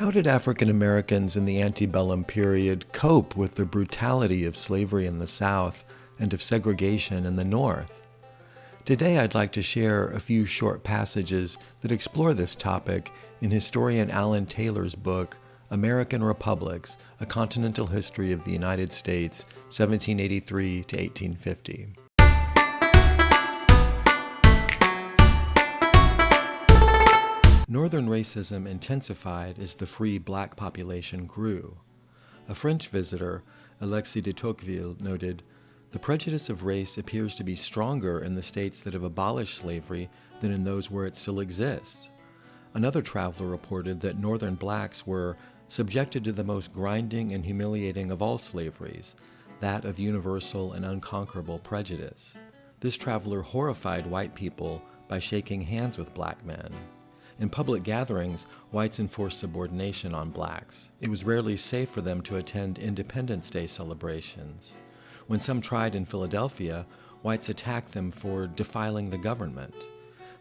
How did African Americans in the Antebellum period cope with the brutality of slavery in the South and of segregation in the North? Today I'd like to share a few short passages that explore this topic in historian Alan Taylor's book, American Republics, A Continental History of the United States, 1783 to 1850. Northern racism intensified as the free black population grew. A French visitor, Alexis de Tocqueville, noted, "The prejudice of race appears to be stronger in the states that have abolished slavery than in those where it still exists." Another traveler reported that Northern blacks were subjected to the most grinding and humiliating of all slaveries, that of universal and unconquerable prejudice. This traveler horrified white people by shaking hands with black men. In public gatherings, whites enforced subordination on blacks. It was rarely safe for them to attend Independence Day celebrations. When some tried in Philadelphia, whites attacked them for defiling the government.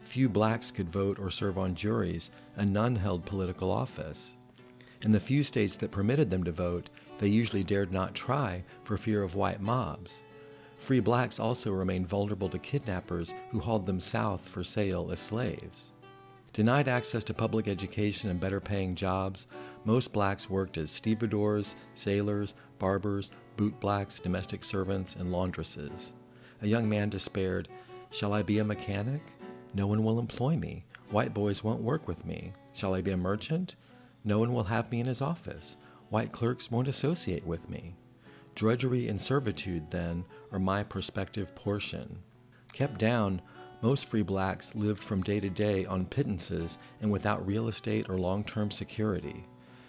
Few blacks could vote or serve on juries, and none held political office. In the few states that permitted them to vote, they usually dared not try for fear of white mobs. Free blacks also remained vulnerable to kidnappers who hauled them south for sale as slaves. Denied access to public education and better-paying jobs, most blacks worked as stevedores, sailors, barbers, bootblacks, domestic servants, and laundresses. A young man despaired, "Shall I be a mechanic? No one will employ me. White boys won't work with me. Shall I be a merchant? No one will have me in his office. White clerks won't associate with me. Drudgery and servitude, then, are my prospective portion." Kept down, most free blacks lived from day to day on pittances and without real estate or long-term security.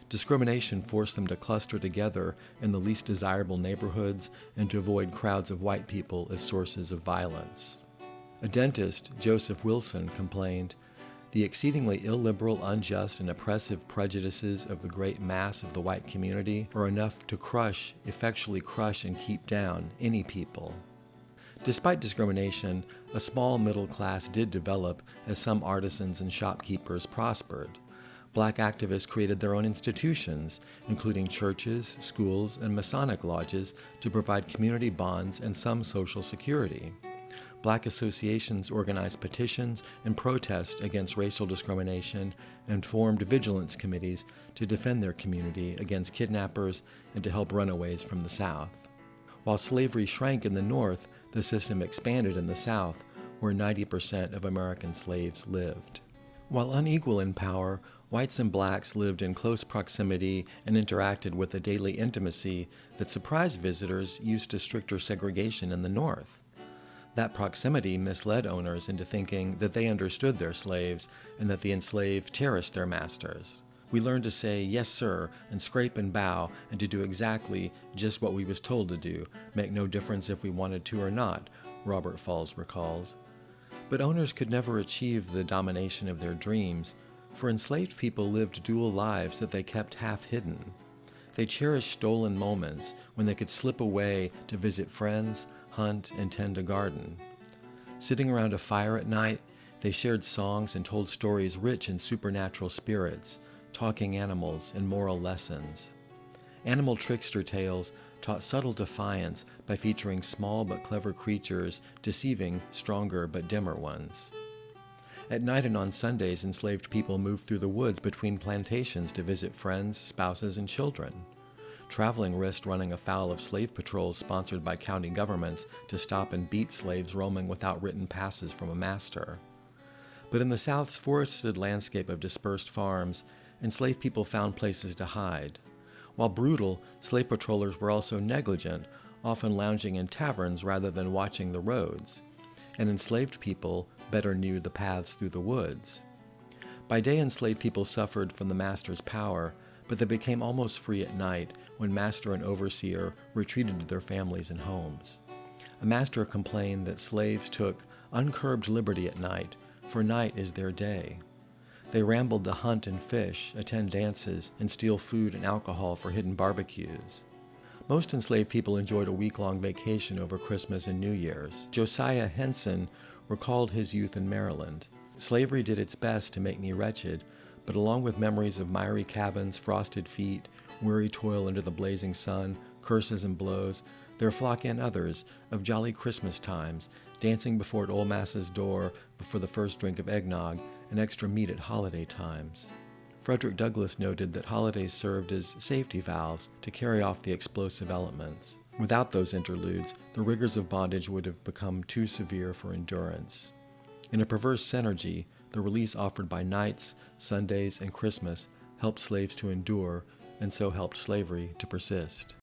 Discrimination forced them to cluster together in the least desirable neighborhoods and to avoid crowds of white people as sources of violence. A dentist, Joseph Wilson, complained, "The exceedingly illiberal, unjust, and oppressive prejudices of the great mass of the white community are enough to effectually crush and keep down any people." Despite discrimination, a small middle class did develop as some artisans and shopkeepers prospered. Black activists created their own institutions, including churches, schools, and Masonic lodges to provide community bonds and some social security. Black associations organized petitions and protests against racial discrimination and formed vigilance committees to defend their community against kidnappers and to help runaways from the South. While slavery shrank in the North, the system expanded in the South, where 90% of American slaves lived. While unequal in power, whites and blacks lived in close proximity and interacted with a daily intimacy that surprised visitors used to stricter segregation in the North. That proximity misled owners into thinking that they understood their slaves and that the enslaved cherished their masters. "We learned to say, 'Yes, sir,' and scrape and bow, and to do exactly just what we was told to do, make no difference if we wanted to or not," Robert Falls recalled. But owners could never achieve the domination of their dreams, for enslaved people lived dual lives that they kept half hidden. They cherished stolen moments when they could slip away to visit friends, hunt, and tend a garden. Sitting around a fire at night, they shared songs and told stories rich in supernatural spirits, talking animals, and moral lessons. Animal trickster tales taught subtle defiance by featuring small but clever creatures deceiving stronger but dimmer ones. At night and on Sundays, enslaved people moved through the woods between plantations to visit friends, spouses, and children. Traveling risked running afoul of slave patrols sponsored by county governments to stop and beat slaves roaming without written passes from a master. But in the South's forested landscape of dispersed farms, enslaved people found places to hide. While brutal, slave patrollers were also negligent, often lounging in taverns rather than watching the roads. And enslaved people better knew the paths through the woods. By day, enslaved people suffered from the master's power, but they became almost free at night when master and overseer retreated to their families and homes. A master complained that slaves took uncurbed liberty at night, for night is their day. They rambled to hunt and fish, attend dances, and steal food and alcohol for hidden barbecues. Most enslaved people enjoyed a week-long vacation over Christmas and New Year's. Josiah Henson recalled his youth in Maryland. "Slavery did its best to make me wretched, but But along with memories of miry cabins, frosted feet, weary toil under the blazing sun, curses and blows, there flock in others of jolly Christmas times, dancing before old Mass's door before the first drink of eggnog, and extra meat at holiday times. Frederick Douglass noted that holidays served as safety valves to carry off the explosive elements. Without those interludes, the rigors of bondage would have become too severe for endurance. In a perverse synergy, the release offered by nights, Sundays, and Christmas helped slaves to endure, and so helped slavery to persist.